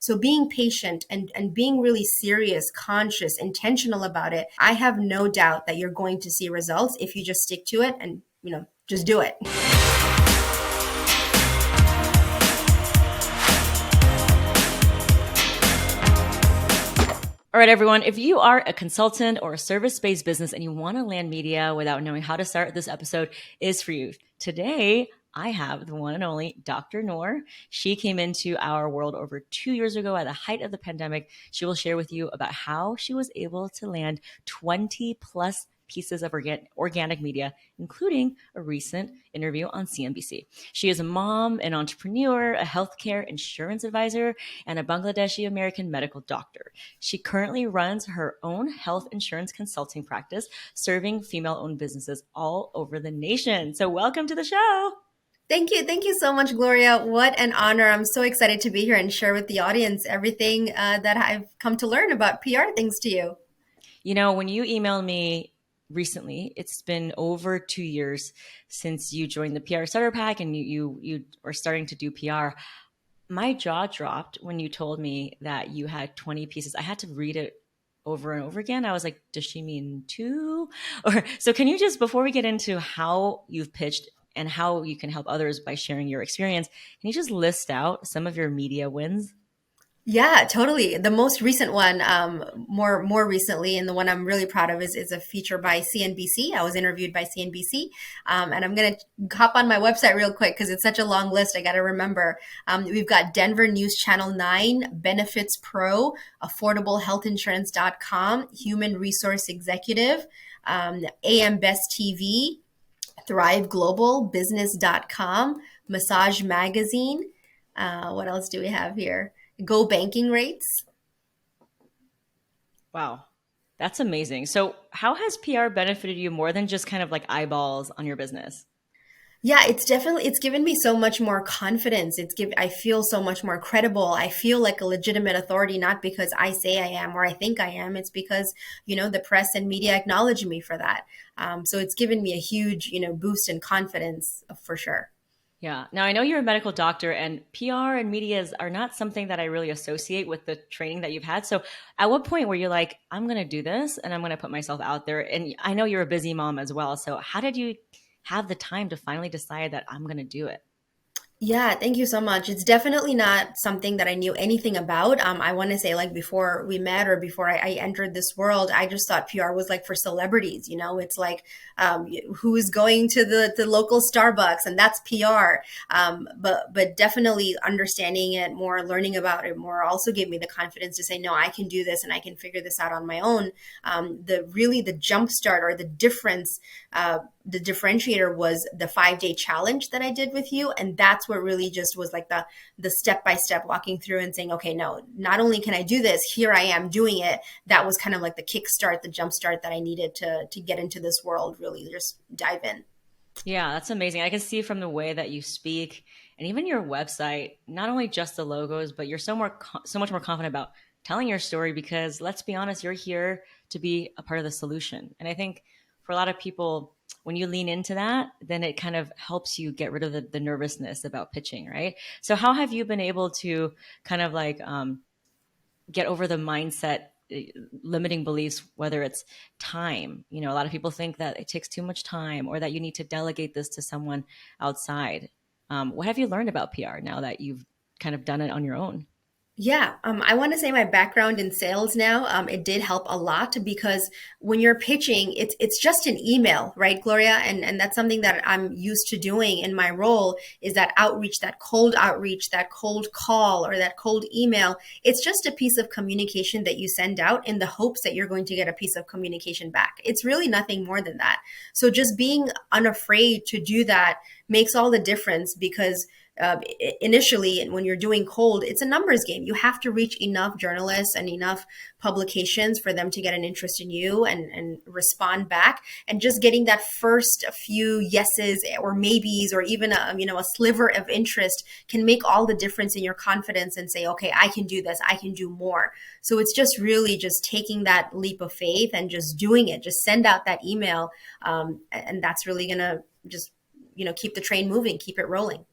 So being patient and being really serious, conscious, intentional about it, I have no doubt that you're going to see results if you just stick to it and, just do it. All right, everyone, if you are a consultant or a service-based business and you want to land media without knowing how to start, this episode is for you. Today, I have the one and only Dr. Noor. She came into our world over 2 years ago at the height of the pandemic. She will share with you about how she was able to land 20 plus pieces of organic media, including a recent interview on CNBC. She is a mom, an entrepreneur, a healthcare insurance advisor, and a Bangladeshi American medical doctor. She currently runs her own health insurance consulting practice, serving female-owned businesses all over the nation. So welcome to the show. Thank you. Thank you so much, Gloria. What an honor. I'm so excited to be here and share with the audience everything that I've come to learn about PR things to you. When you emailed me recently, it's been over 2 years since you joined the PR Starter Pack and you are starting to do PR. My jaw dropped when you told me that you had 20 pieces. I had to read it over and over again. I was like, does she mean 2? So can you just, before we get into how you've pitched and how you can help others by sharing your experience, can you just list out some of your media wins? Yeah, totally. The most recent one, more recently, and the one I'm really proud of is a feature by CNBC. I was interviewed by CNBC, and I'm gonna hop on my website real quick because it's such a long list. I got to remember. We've got Denver News Channel 9, Benefits Pro, AffordableHealthInsurance.com, Human Resource Executive, AM Best TV, Thrive Global, Business.com, Massage Magazine. What else do we have here? Go Banking Rates. Wow, that's amazing. So how has PR benefited you more than just kind of like eyeballs on your business? Yeah, it's given me so much more confidence. I feel so much more credible. I feel like a legitimate authority, not because I say I am or I think I am. It's because, the press and media acknowledge me for that. So it's given me a huge, boost in confidence for sure. Yeah. Now I know you're a medical doctor and PR and media are not something that I really associate with the training that you've had. So at what point were you like, I'm going to do this and I'm going to put myself out there? And I know you're a busy mom as well. So how did you have the time to finally decide that I'm going to do it? Yeah, thank you so much. It's definitely not something that I knew anything about. I want to say, like, before we met or before I entered this world, I just thought PR was like for celebrities. It's like who's going to the local Starbucks, and that's PR. But definitely understanding it more, learning about it more, also gave me the confidence to say, no, I can do this and I can figure this out on my own. The jump start or the differentiator was the 5-day challenge that I did with you. And that's what really just was like the step-by-step walking through and saying, okay, no, not only can I do this, here I am doing it. That was kind of like the kickstart, the jump start that I needed to get into this world, really just dive in. Yeah, that's amazing. I can see from the way that you speak and even your website, not only just the logos, but you're so much more confident about telling your story because let's be honest, you're here to be a part of the solution. And I think for a lot of people, when you lean into that, then it kind of helps you get rid of the nervousness about pitching, right? So how have you been able to kind of like get over the mindset limiting beliefs, whether it's time? A lot of people think that it takes too much time or that you need to delegate this to someone outside. What have you learned about PR now that you've kind of done it on your own? Yeah, I want to say my background in sales now, it did help a lot because when you're pitching, it's just an email, right, Gloria? And that's something that I'm used to doing in my role is that outreach, that cold call, or that cold email. It's just a piece of communication that you send out in the hopes that you're going to get a piece of communication back. It's really nothing more than that. So just being unafraid to do that makes all the difference because initially, when you're doing cold, it's a numbers game. You have to reach enough journalists and enough publications for them to get an interest in you and respond back. And just getting that first few yeses or maybes or even a sliver of interest can make all the difference in your confidence and say, okay, I can do this. I can do more. So it's just really just taking that leap of faith and just doing it. Just send out that email, and that's really gonna just keep the train moving, keep it rolling.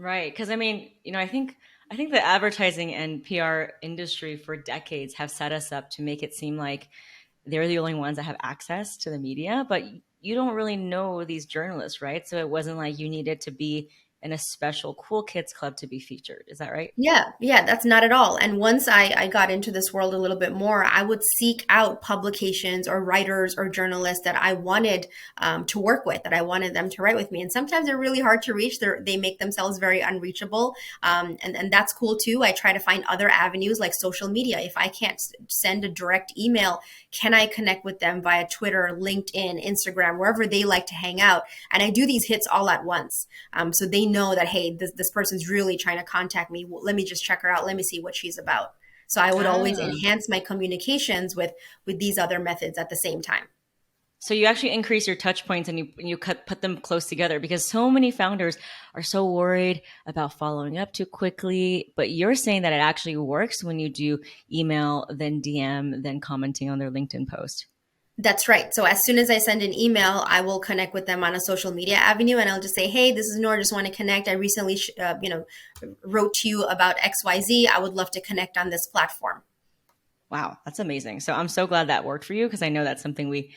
Right. Because I mean, I think I think the advertising and PR industry for decades have set us up to make it seem like they're the only ones that have access to the media, but you don't really know these journalists, right? So it wasn't like you needed to be in a special cool kids club to be featured. Is that right? Yeah, yeah, that's not at all. And once I got into this world a little bit more, I would seek out publications or writers or journalists that I wanted to work with, that I wanted them to write with me. And sometimes they're really hard to reach. They make themselves very unreachable. And that's cool too. I try to find other avenues like social media. If I can't send a direct email, can I connect with them via Twitter, LinkedIn, Instagram, wherever they like to hang out? And I do these hits all at once. So they know that, hey, this person's really trying to contact me. Let me just check her out. Let me see what she's about. So I would always Ah. enhance my communications with these other methods at the same time. So you actually increase your touch points and you put them close together because so many founders are so worried about following up too quickly. But you're saying that it actually works when you do email, then DM, then commenting on their LinkedIn post. That's right. So as soon as I send an email, I will connect with them on a social media avenue, and I'll just say, "Hey, this is Noor. Just want to connect. I recently, wrote to you about XYZ. I would love to connect on this platform." Wow, that's amazing. So I'm so glad that worked for you because I know that's something we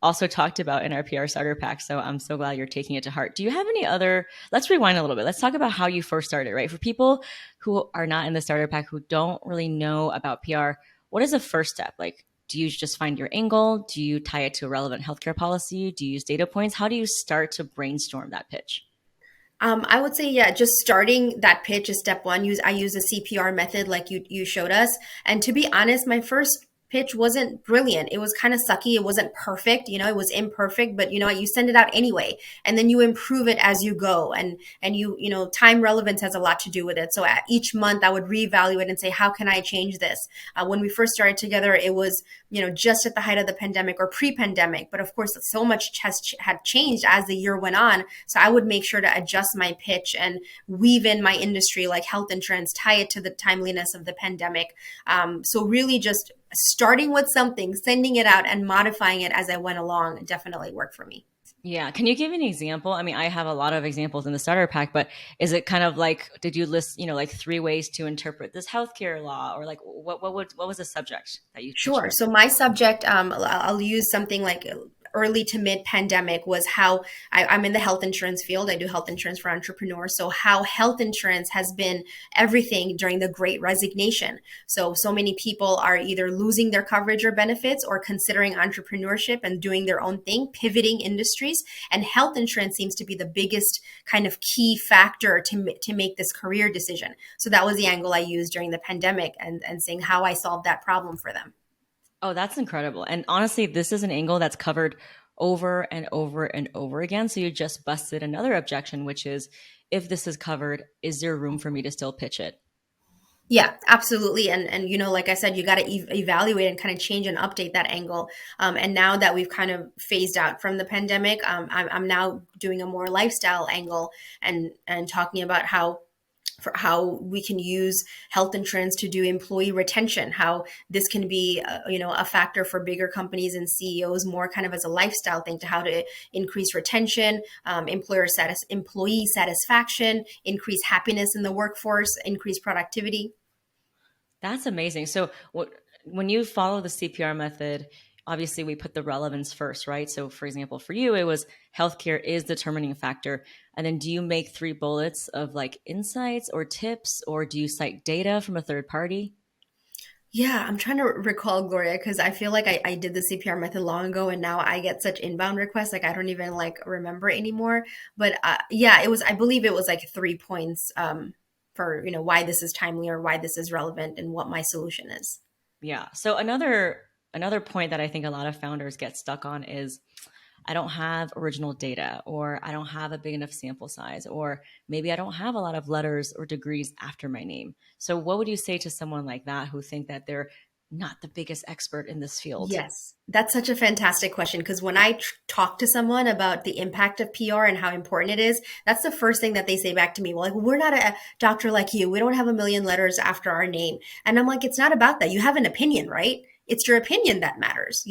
also talked about in our PR starter pack. So I'm so glad you're taking it to heart. Do you have any other? Let's rewind a little bit. Let's talk about how you first started, right? For people who are not in the starter pack, who don't really know about PR, what is the first step? Like, do you just find your angle? Do you tie it to a relevant healthcare policy? Do you use data points? How do you start to brainstorm that pitch? I would say, yeah, just starting that pitch is step one. I use a CPR method like you showed us. And to be honest, my first pitch wasn't brilliant. It was kind of sucky. It wasn't perfect. It was imperfect, but you send it out anyway, and then you improve it as you go. And time relevance has a lot to do with it. So at each month, I would reevaluate and say, how can I change this? When we first started together, it was just at the height of the pandemic or pre-pandemic. But of course, so much had changed as the year went on. So I would make sure to adjust my pitch and weave in my industry like health insurance, tie it to the timeliness of the pandemic. So really just starting with something, sending it out and modifying it as I went along definitely worked for me. Yeah. Can you give an example? I mean, I have a lot of examples in the starter pack, but is it kind of like, did you list, like 3 ways to interpret this healthcare law, or like what was the subject that you pitched Sure. with? So my subject, I'll use something like early to mid pandemic, was how I'm in the health insurance field. I do health insurance for entrepreneurs. So how health insurance has been everything during the Great Resignation. So many people are either losing their coverage or benefits or considering entrepreneurship and doing their own thing, pivoting industries. And health insurance seems to be the biggest kind of key factor to make this career decision. So that was the angle I used during the pandemic, and saying how I solved that problem for them. Oh, that's incredible. And honestly, this is an angle that's covered over and over and over again. So you just busted another objection, which is, if this is covered, is there room for me to still pitch it? Yeah, absolutely. And like I said, you got to evaluate and kind of change and update that angle. And now that we've kind of phased out from the pandemic, I'm now doing a more lifestyle angle, and talking about how we can use health insurance to do employee retention, how this can be a factor for bigger companies and CEOs, more kind of as a lifestyle thing, to how to increase retention, employee satisfaction, increase happiness in the workforce, increase productivity. That's amazing. So when you follow the CPR method, obviously we put the relevance first, right? So for example, for you, it was healthcare is determining factor. And then do you make 3 bullets of like insights or tips, or do you cite data from a third party? Yeah, I'm trying to recall, Gloria, because I feel like I did the CPR method long ago, and now I get such inbound requests, like I don't even like remember it anymore. But yeah, I believe it was like 3 points, for why this is timely or why this is relevant and what my solution is. Yeah. So another point that I think a lot of founders get stuck on is, I don't have original data, or I don't have a big enough sample size, or maybe I don't have a lot of letters or degrees after my name. So what would you say to someone like that who think that they're not the biggest expert in this field? Yes, that's such a fantastic question, because when I talk to someone about the impact of PR and how important it is, that's the first thing that they say back to me. Well, like, we're not a doctor like you. We don't have a million letters after our name. And I'm like, it's not about that. You have an opinion, right? it's your opinion that matters,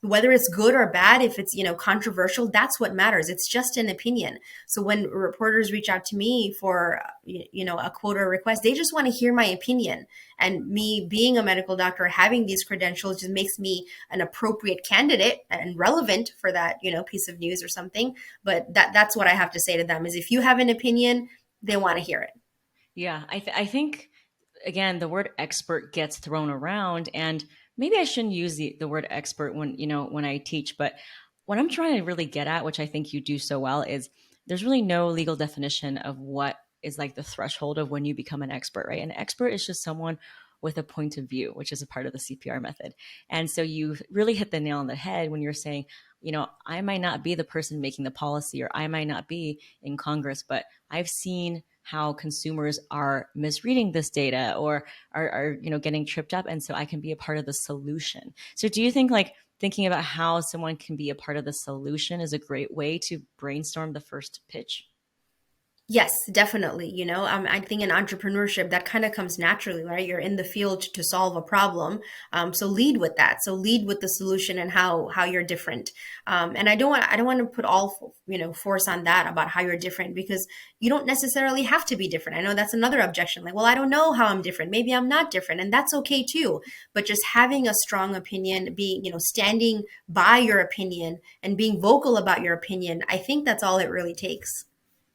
whether it's good or bad, if it's, controversial, that's what matters. It's just an opinion. So when reporters reach out to me for, a quote or request, they just want to hear my opinion. And me being a medical doctor, having these credentials just makes me an appropriate candidate and relevant for that, piece of news or something. But that's what I have to say to them is if you have an opinion, they want to hear it. Yeah, I think again the word expert gets thrown around, and maybe I shouldn't use the word expert when when I teach, but what I'm trying to really get at, which I think you do so well, is there's really no legal definition of what is like the threshold of when you become an expert, right? An expert is just someone with a point of view, which is a part of the CPR method. And so you really hit the nail on the head when you're saying, I might not be the person making the policy, or I might not be in Congress, but I've seen how consumers are misreading this data or are getting tripped up, and so I can be a part of the solution. So do you think like thinking about how someone can be a part of the solution is a great way to brainstorm the first pitch? Yes, definitely. I think in entrepreneurship that kind of comes naturally, right? You're in the field to solve a problem, so lead with that. So lead with the solution and how you're different. And I don't want to put all force on that about how you're different, because you don't necessarily have to be different. I know that's another objection. Like, well, I don't know how I'm different. Maybe I'm not different, and that's okay too. But just having a strong opinion, being standing by your opinion and being vocal about your opinion, I think that's all it really takes.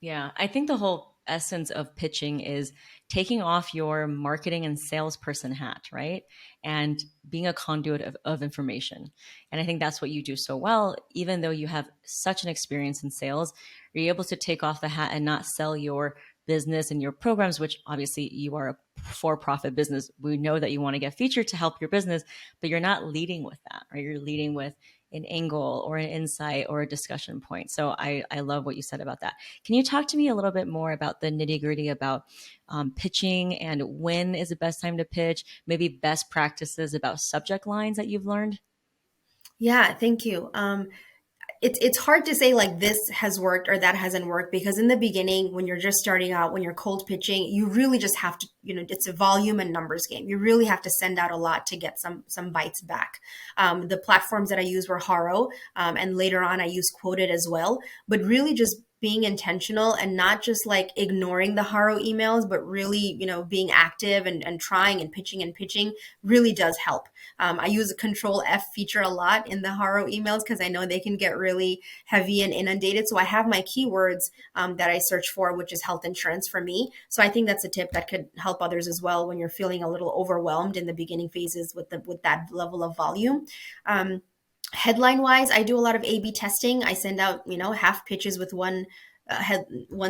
Yeah, I think the whole essence of pitching is taking off your marketing and salesperson hat, right? And being a conduit of information. And I think that's what you do so well. Even though you have such an experience in sales, you're able to take off the hat and not sell your business and your programs, which obviously you are a for profit business. We know that you want to get featured to help your business, but you're not leading with that, right? You're leading with an angle or an insight or a discussion point. So I love what you said about that. Can you talk to me a little bit more about the nitty gritty about pitching and when is the best time to pitch? Maybe best practices about subject lines that you've learned? Yeah, thank you. It's hard to say like this has worked or that hasn't worked, because in the beginning, when you're just starting out, when you're cold pitching, you really just have to, it's a volume and numbers game. You really have to send out a lot to get some bites back. The platforms that I use were Haro, and later on I used Quoted as well. But really just being intentional and not just like ignoring the Haro emails, but really, being active and trying and pitching really does help. I use a control F feature a lot in the Haro emails because I know they can get really heavy and inundated. So I have my keywords that I search for, which is health insurance for me. So I think that's a tip that could help others as well when you're feeling a little overwhelmed in the beginning phases with that level of volume. Headline wise, I do a lot of A/B testing. I send out half pitches with one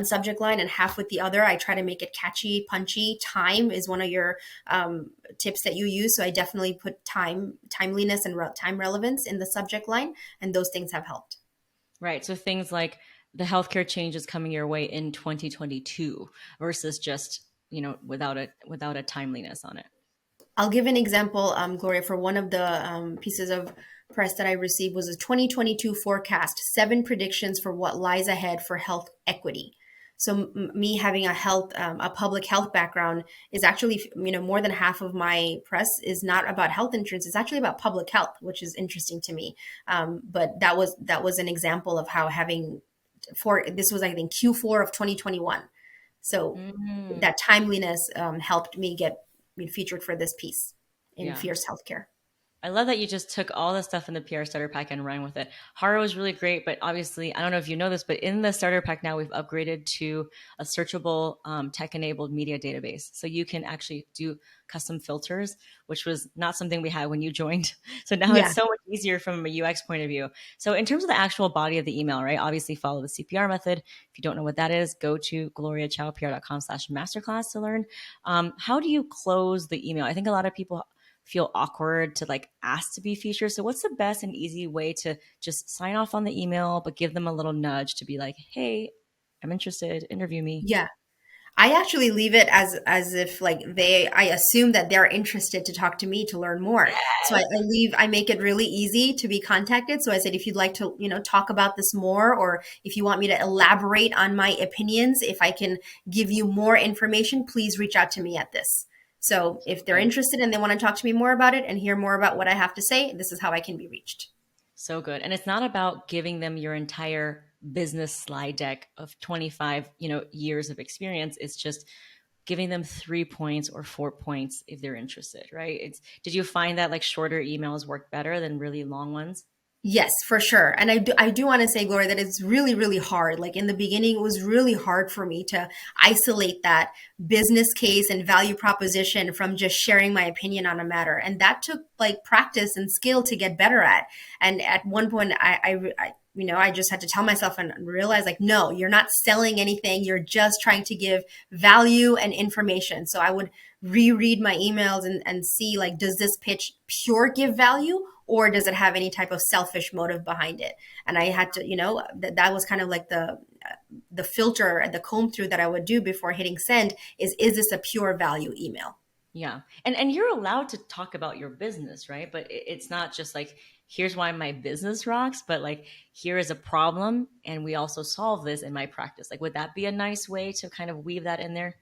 subject line and half with the other. I try to make it catchy, punchy. Time is one of your tips that you use, so I definitely put timeliness, and time relevance in the subject line, and those things have helped. Right. So things like the healthcare changes coming your way in 2022 versus just, without a timeliness on it. I'll give an example, Gloria, for one of the pieces of press that I received was a 2022 forecast, 7 predictions for what lies ahead for health equity. So me having a public health background is actually, more than half of my press is not about health insurance. It's actually about public health, which is interesting to me. But that was an example of how having this was, I think, Q4 of 2021. So Mm, that timeliness helped me get featured for this piece in yeah. Fierce Healthcare. I love that you just took all the stuff in the PR starter pack and ran with it. Haro is really great, but obviously, I don't know if you know this, but in the starter pack now, we've upgraded to a searchable, tech-enabled media database. So you can actually do custom filters, which was not something we had when you joined. So now it's Yeah. so much easier from a UX point of view. So in terms of the actual body of the email, right? Obviously, follow the CPR method. If you don't know what that is, go to gloriachowpr.com/masterclass to learn. How do you close the email? I think a lot of people feel awkward to like ask to be featured. So what's the best and easy way to just sign off on the email, but give them a little nudge to be like, hey, I'm interested, interview me. Yeah. I actually leave it as if like I assume that they're interested to talk to me to learn more. So Yes. I make it really easy to be contacted. So I said, if you'd like to, talk about this more, or if you want me to elaborate on my opinions, if I can give you more information, please reach out to me at this. So if they're Good. interested and they want to talk to me more about it and hear more about what I have to say, this is how I can be reached. So good. And it's not about giving them your entire business slide deck of 25, years of experience. It's just giving them 3 points or 4 points if they're interested, right? Did you find that like shorter emails work better than really long ones? Yes, for sure. And I do want to say, Gloria, that it's really, really hard. Like in the beginning, it was really hard for me to isolate that business case and value proposition from just sharing my opinion on a matter. And that took like practice and skill to get better at. And at one point, I just had to tell myself and realize like, no, you're not selling anything. You're just trying to give value and information. So I would reread my emails and see like, does this pitch pure give value? Or does it have any type of selfish motive behind it? And I had to, that was kind of like the filter and the comb through that I would do before hitting send is this a pure value email? Yeah. And you're allowed to talk about your business, right? But it's not just like, here's why my business rocks, but like, here is a problem and we also solve this in my practice. Like, would that be a nice way to kind of weave that in there?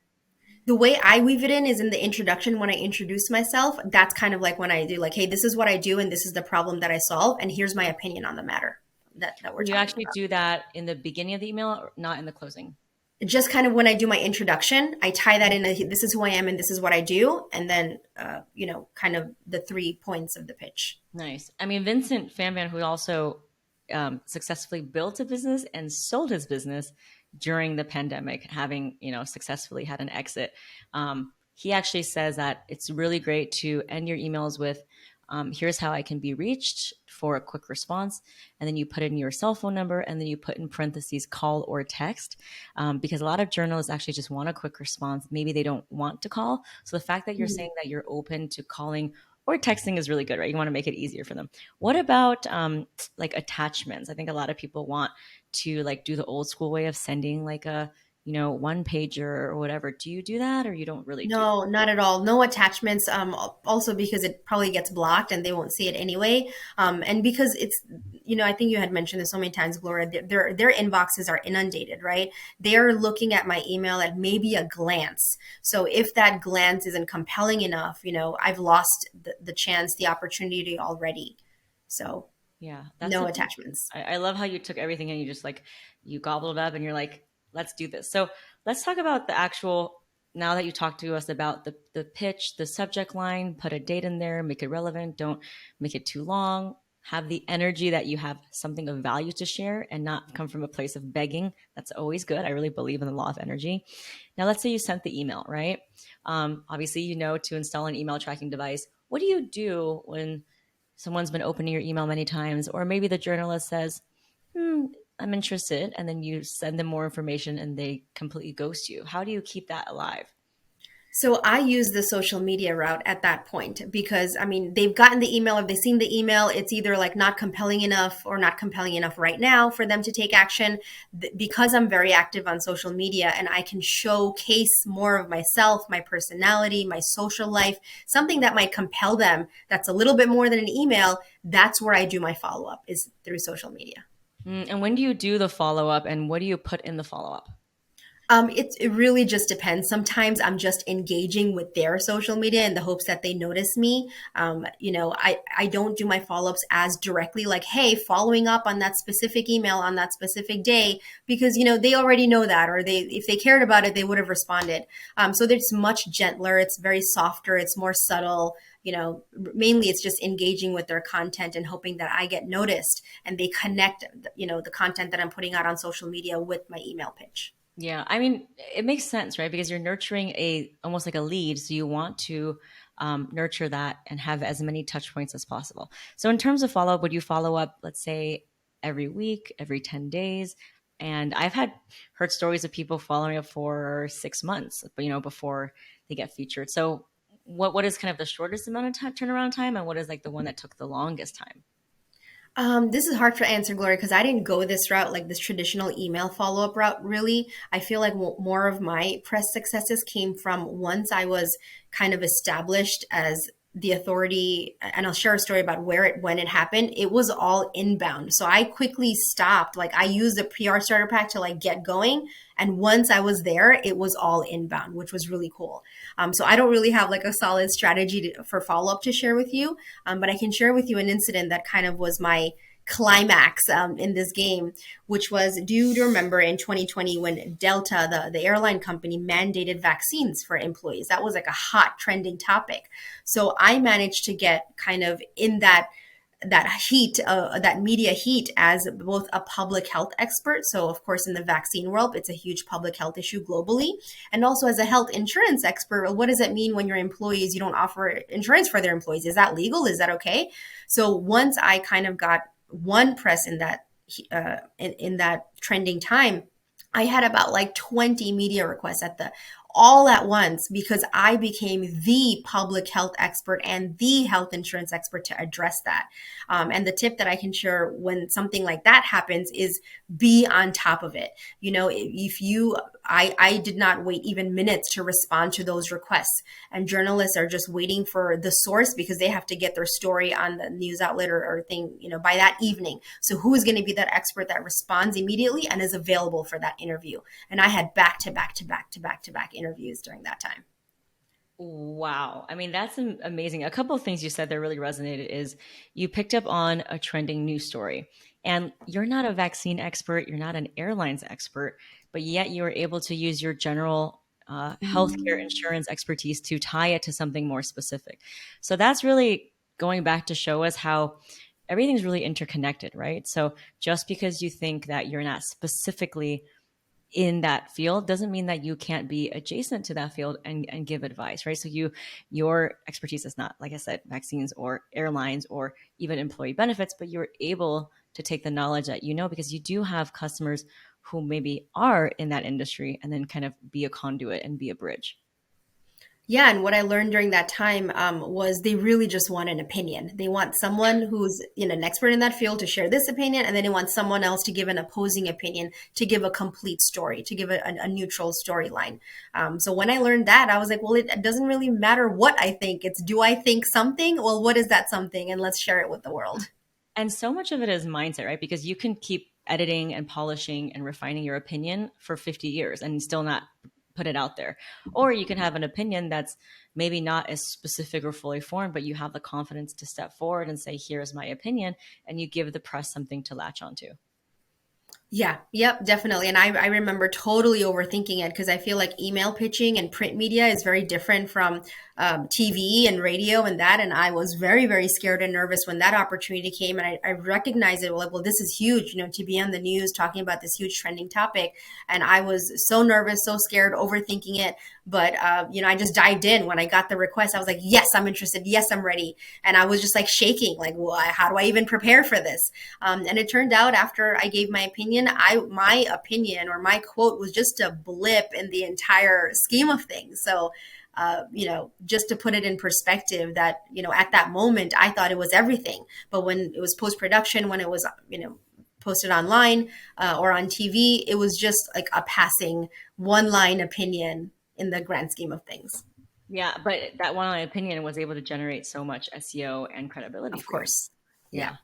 The way I weave it in is in the introduction when I introduce myself. That's kind of like when I do like, hey, this is what I do and this is the problem that I solve and here's my opinion on the matter that we're You talking actually about. do that in the beginning of the email, or not in the closing? Just kind of when I do my introduction, I tie that in. This is who I am and this is what I do, and then kind of the 3 points of the pitch. Nice. I mean, Vincent Fanvan, who also successfully built a business and sold his business during the pandemic, having successfully had an exit. He actually says that it's really great to end your emails with, "Here's how I can be reached for a quick response," and then you put in your cell phone number, and then you put in parentheses call or text, because a lot of journalists actually just want a quick response. Maybe they don't want to call. So the fact that you're saying that you're open to calling or texting is really good, right? You want to make it easier for them. What about like attachments? I think a lot of people want to like do the old school way of sending like a one pager or whatever. Do you do that, or you don't really do? No, not at all. No attachments. Also because it probably gets blocked and they won't see it anyway. And because it's, I think you had mentioned this so many times, Gloria. Their inboxes are inundated, right? They're looking at my email at maybe a glance. So if that glance isn't compelling enough, I've lost the chance, the opportunity already. So Yeah, that's no a attachments. I love how you took everything and you just like you gobbled it up and you're like, let's do this. So let's talk about the actual. Now that you talked to us about the pitch, the subject line, put a date in there, make it relevant, don't make it too long. Have the energy that you have something of value to share and not come from a place of begging. That's always good. I really believe in the law of energy. Now, let's say you sent the email, right? Obviously, to install an email tracking device. What do you do when someone's been opening your email many times, or maybe the journalist says, I'm interested, and then you send them more information and they completely ghost you? How do you keep that alive? So I use the social media route at that point because I mean they've gotten the email. If they've seen the email, it's either like not compelling enough or not compelling enough right now for them to take action. Because I'm very active on social media and I can showcase more of myself, my personality, my social life, something that might compel them. That's a little bit more than an email. That's where I do my follow up is through social media. And when do you do the follow up, and what do you put in the follow up? It really just depends. Sometimes I'm just engaging with their social media in the hopes that they notice me. I don't do my follow ups as directly like, hey, following up on that specific email on that specific day, because, they already know that, or if they cared about it, they would have responded. So it's much gentler. It's very softer. It's more subtle. Mainly it's just engaging with their content and hoping that I get noticed and they connect, the content that I'm putting out on social media with my email pitch. Yeah, I mean, it makes sense, right? Because you're nurturing a almost like a lead, so you want to nurture that and have as many touch points as possible. So, in terms of follow up, would you follow up, let's say, every week, every 10 days? And I've had heard stories of people following up for 6 months, but before they get featured. So, what is kind of the shortest amount of turnaround time, and what is like the one that took the longest time? This is hard to answer, Gloria, because I didn't go this route, like this traditional email follow up route, really. I feel like more of my press successes came from once I was kind of established as the authority, and I'll share a story about when it happened. It was all inbound. So I quickly stopped. Like I used the PR starter pack to like get going. And once I was there, it was all inbound, which was really cool. So I don't really have like a solid strategy for follow up to share with you. But I can share with you an incident that kind of was my climax in this game, which was, do you remember in 2020 when Delta, the airline company, mandated vaccines for employees? That was like a hot trending topic. So I managed to get kind of in that media heat as both a public health expert. So, of course, in the vaccine world, it's a huge public health issue globally. And also as a health insurance expert, what does it mean when your employees, you don't offer insurance for their employees? Is that legal? Is that okay? So once I kind of got one press in that trending time, I had about like 20 media requests at the all at once because I became the public health expert and the health insurance expert to address that. And the tip that I can share when something like that happens is be on top of it. You know, if you, I did not wait even minutes to respond to those requests. And journalists are just waiting for the source because they have to get their story on the news outlet or thing, you know, by that evening. So who is going to be that expert that responds immediately and is available for that interview? And I had back to back to back to back to back interviews during that time. Wow. I mean, that's amazing. A couple of things you said that really resonated is you picked up on a trending news story. And you're not a vaccine expert, you're not an airlines expert, but yet you were able to use your general healthcare insurance expertise to tie it to something more specific. So that's really going back to show us how everything's really interconnected, right? So just because you think that you're not specifically in that field doesn't mean that you can't be adjacent to that field and give advice, right? So your expertise is not, like I said, vaccines or airlines or even employee benefits, but you're able to take the knowledge that you know because you do have customers who maybe are in that industry and then kind of be a conduit and be a bridge. Yeah, and what I learned during that time was they really just want an opinion. They want someone who's an expert in that field to share this opinion, and then they want someone else to give an opposing opinion, to give a complete story, to give a neutral storyline. So when I learned that, I was like, well, it doesn't really matter what I think. It's do I think something? Well, what is that something? And let's share it with the world. And so much of it is mindset, right? Because you can keep editing and polishing and refining your opinion for 50 years and still not put it out there. Or you can have an opinion that's maybe not as specific or fully formed, but you have the confidence to step forward and say, here's my opinion. And you give the press something to latch onto. Yeah, yep, definitely. And I remember totally overthinking it because I feel like email pitching and print media is very different from TV and radio and that. And I was very, very scared and nervous when that opportunity came. And I recognized it, well, this is huge, to be on the news talking about this huge trending topic. And I was so nervous, so scared, overthinking it. But, I just dived in when I got the request. I was like, yes, I'm interested. Yes, I'm ready. And I was just like shaking, like, well, how do I even prepare for this? And it turned out after I gave my opinion, my opinion or my quote was just a blip in the entire scheme of things. So, just to put it in perspective that, at that moment, I thought it was everything. But when it was post production, when it was, posted online or on TV, it was just like a passing one line opinion in the grand scheme of things. Yeah, but that one opinion was able to generate so much SEO and credibility Of for you. course. Yeah. Yeah,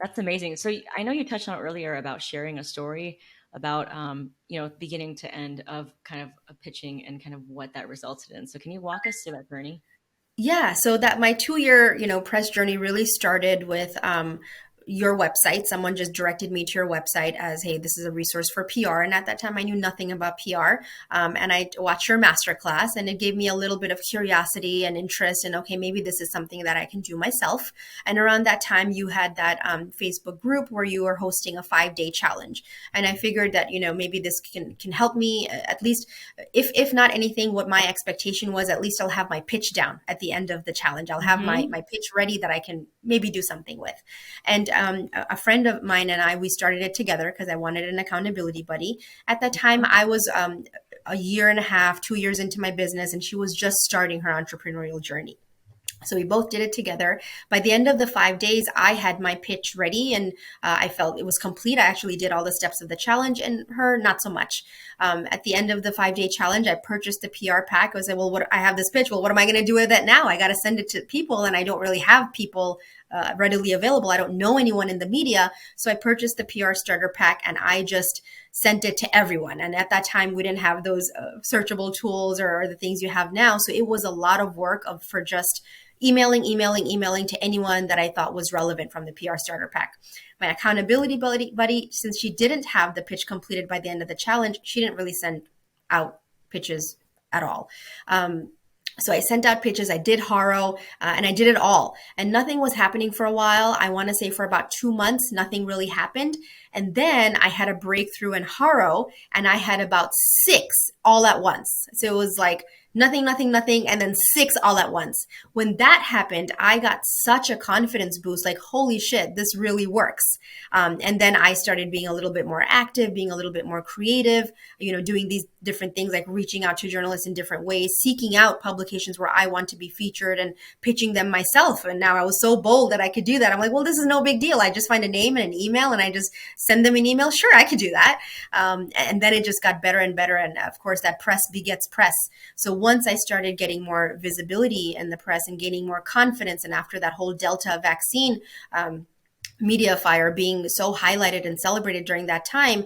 that's amazing. So I know you touched on earlier about sharing a story about beginning to end of kind of a pitching and kind of what that resulted in. So can you walk us through that journey? Yeah, so that my 2 year, press journey really started with your website. Someone just directed me to your website as, hey, this is a resource for PR. And at that time, I knew nothing about PR. And I watched your masterclass, and it gave me a little bit of curiosity and interest. And okay, maybe this is something that I can do myself. And around that time, you had that Facebook group where you were hosting a 5-day challenge. And I figured that, maybe this can help me at least, if not anything, what my expectation was, at least I'll have my pitch down at the end of the challenge. I'll have Hmm. my pitch ready that I can maybe do something with. And a friend of mine and I, we started it together because I wanted an accountability buddy. At that time, I was a year and a half, 2 years into my business, and she was just starting her entrepreneurial journey. So we both did it together. By the end of the 5 days, I had my pitch ready and I felt it was complete. I actually did all the steps of the challenge, and her, not so much. At the end of the 5 day challenge, I purchased the PR pack. I was like, well, what, I have this pitch. Well, what am I going to do with it now? I got to send it to people, and I don't really have people readily available. I don't know anyone in the media. So I purchased the PR starter pack and I just sent it to everyone. And at that time, we didn't have those searchable tools or the things you have now. So it was a lot of work for just emailing to anyone that I thought was relevant from the PR starter pack. My accountability buddy, since she didn't have the pitch completed by the end of the challenge, she didn't really send out pitches at all. So I sent out pitches, I did Haro, and I did it all. And nothing was happening for a while. I want to say for about 2 months, nothing really happened. And then I had a breakthrough in Haro, and I had about six all at once. So it was like nothing, and then six all at once. When that happened, I got such a confidence boost, like, holy shit, this really works. And then I started being a little bit more active, being a little bit more creative, doing these different things like reaching out to journalists in different ways, seeking out publications where I want to be featured and pitching them myself. And now I was so bold that I could do that. I'm like, well, this is no big deal. I just find a name and an email and I just send them an email. Sure, I could do that. And then it just got better and better. And of course, that press begets press. So once I started getting more visibility in the press and gaining more confidence, and after that whole Delta vaccine, media fire being so highlighted and celebrated during that time,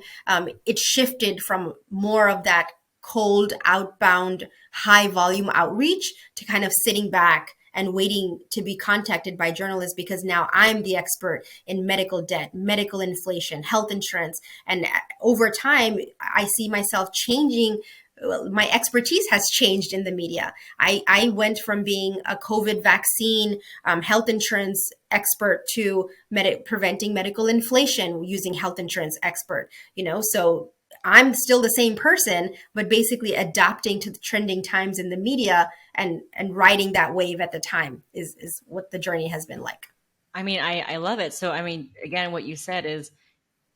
it shifted from more of that cold, outbound, high volume outreach to kind of sitting back and waiting to be contacted by journalists, because now I'm the expert in medical debt, medical inflation, health insurance. And over time, I see myself changing. My expertise has changed in the media. I went from being a COVID vaccine, health insurance expert to preventing medical inflation using health insurance expert, so I'm still the same person, but basically adapting to the trending times in the media and riding that wave at the time is what the journey has been like. I mean, I love it. So, I mean, again, what you said is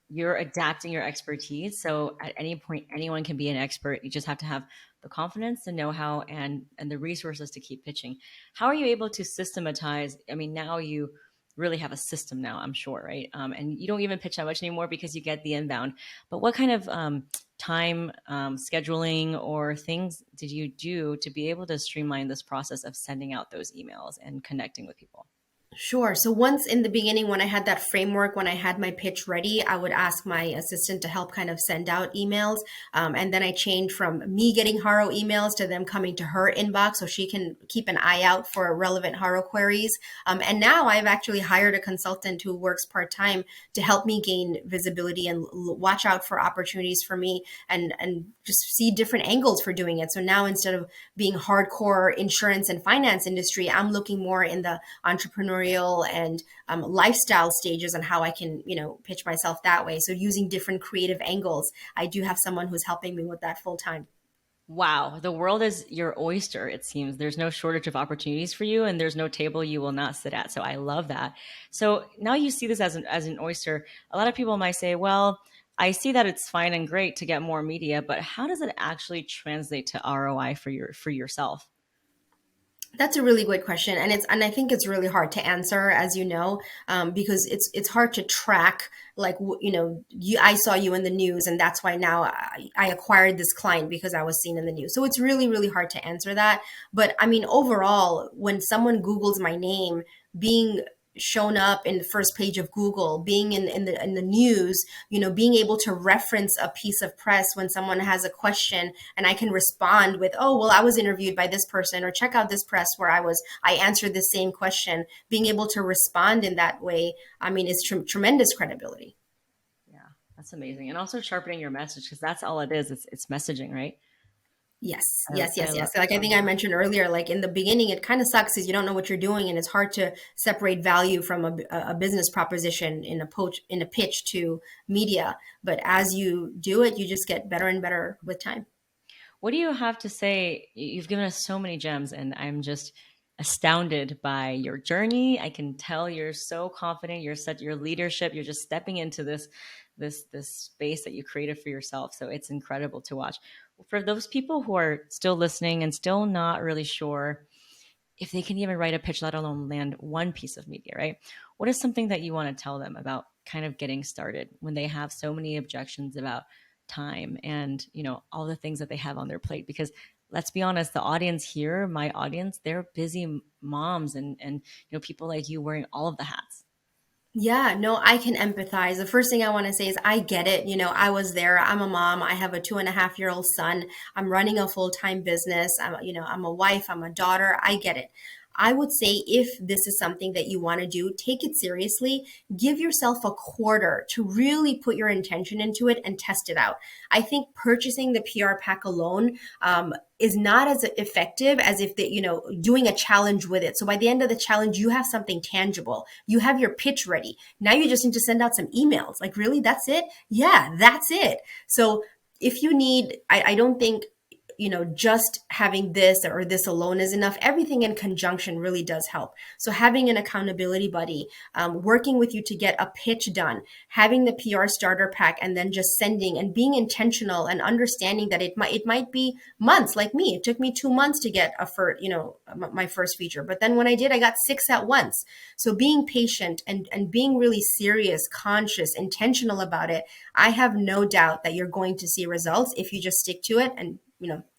you're adapting your expertise. So at any point, anyone can be an expert. You just have to have the confidence, the know-how, and the resources to keep pitching. How are you able to systematize? I mean, now you really have a system now, I'm sure, right? And you don't even pitch that much anymore because you get the inbound. But what kind of time scheduling or things did you do to be able to streamline this process of sending out those emails and connecting with people? Sure. So once in the beginning, when I had that framework, when I had my pitch ready, I would ask my assistant to help kind of send out emails. And then I changed from me getting Haro emails to them coming to her inbox so she can keep an eye out for relevant Haro queries. And now I've actually hired a consultant who works part time to help me gain visibility and watch out for opportunities for me and just see different angles for doing it. So now instead of being hardcore insurance and finance industry, I'm looking more in the entrepreneurial and lifestyle stages and how I can, pitch myself that way. So using different creative angles, I do have someone who's helping me with that full time. Wow, the world is your oyster, it seems. There's no shortage of opportunities for you, and there's no table you will not sit at. So I love that. So now you see this as an oyster. A lot of people might say, well, I see that it's fine and great to get more media, but how does it actually translate to ROI for yourself? That's a really good question, and I think it's really hard to answer, as you know, because it's hard to track. Like, I saw you in the news, and that's why now I acquired this client because I was seen in the news. So it's really hard to answer that. But I mean, overall, when someone Google's my name, being shown up in the first page of Google, being in the news, being able to reference a piece of press when someone has a question and I can respond with, oh, well, I was interviewed by this person, or check out this press where I answered the same question. Being able to respond in that way, I mean, is tremendous credibility. Yeah, that's amazing. And also sharpening your message because that's all it is. It's messaging, right? Yes, I, yes, I yes, love yes. Like I think I mentioned earlier, like in the beginning, it kind of sucks because you don't know what you're doing, and it's hard to separate value from a business proposition in a pitch to media. But as you do it, you just get better and better with time. What do you have to say? You've given us so many gems, and I'm just astounded by your journey. I can tell you're so confident. You're such your leadership. You're just stepping into this space that you created for yourself. So it's incredible to watch. For those people who are still listening and still not really sure, if they can even write a pitch, let alone land one piece of media, right? What is something that you want to tell them about kind of getting started when they have so many objections about time and, all the things that they have on their plate? Because let's be honest, the audience here, my audience, they're busy moms and people like you wearing all of the hats. Yeah, no, I can empathize. The first thing I want to say is I get it. I was there. I'm a mom. I have a 2.5-year-old son. I'm running a full-time business. I'm a wife. I'm a daughter. I get it. I would say if this is something that you want to do, take it seriously. Give yourself a quarter to really put your intention into it and test it out. I think purchasing the PR pack alone is not as effective as if doing a challenge with it. So by the end of the challenge, you have something tangible. You have your pitch ready. Now you just need to send out some emails. Like, really, that's it? Yeah, that's it. So if you need, I don't think just having this or this alone is enough. Everything in conjunction really does help. So having an accountability buddy, working with you to get a pitch done, having the PR starter pack, and then just sending and being intentional and understanding that it might be months. Like me, it took me 2 months to get my first feature, but then when I did, I got 6 at once. So being patient and being really serious, conscious, intentional about it, I have no doubt that you're going to see results if you just stick to it and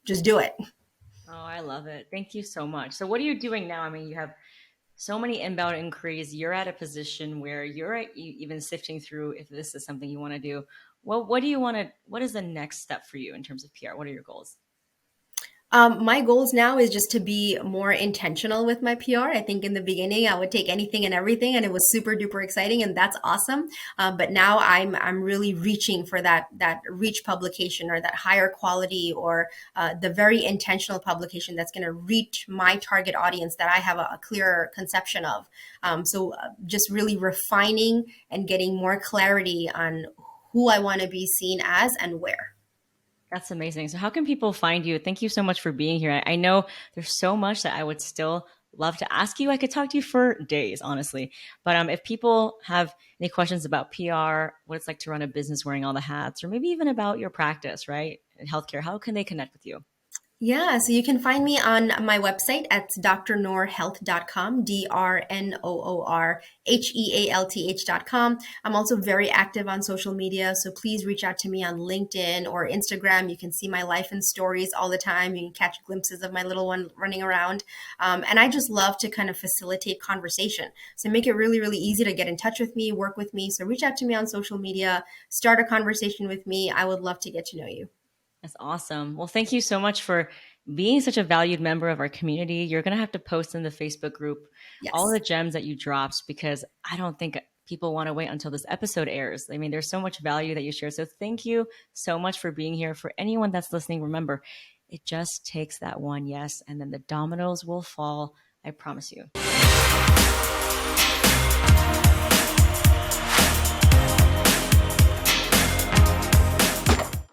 just do it. Oh, I love it. Thank you so much. So, what are you doing now? I mean, you have so many inbound inquiries. You're at a position where you're even sifting through if this is something you want to do. Well, what do you want to, what is the next step for you in terms of PR? What are your goals? My goals now is just to be more intentional with my PR. I think in the beginning I would take anything and everything, and it was super duper exciting, and that's awesome. But now I'm really reaching for that reach publication or that higher quality or the very intentional publication that's going to reach my target audience that I have a clearer conception of. So just really refining and getting more clarity on who I want to be seen as and where. That's amazing. So, how can people find you? Thank you so much for being here. I know there's so much that I would still love to ask you. I could talk to you for days, honestly. But if people have any questions about PR, what it's like to run a business wearing all the hats, or maybe even about your practice, right, in healthcare, how can they connect with you? Yeah, so you can find me on my website at drnoorhealth.com, drnoorhealth.com. I'm also very active on social media, so please reach out to me on LinkedIn or Instagram. You can see my life and stories all the time. You can catch glimpses of my little one running around. And I just love to kind of facilitate conversation. So make it really, really easy to get in touch with me, work with me. So reach out to me on social media, start a conversation with me. I would love to get to know you. That's awesome. Well, thank you so much for being such a valued member of our community. You're going to have to post in the Facebook group all Yes. the gems that you dropped because I don't think people want to wait until this episode airs. I mean, there's so much value that you share. So thank you so much for being here. For anyone that's listening, remember, it just takes that one yes, and then the dominoes will fall. I promise you.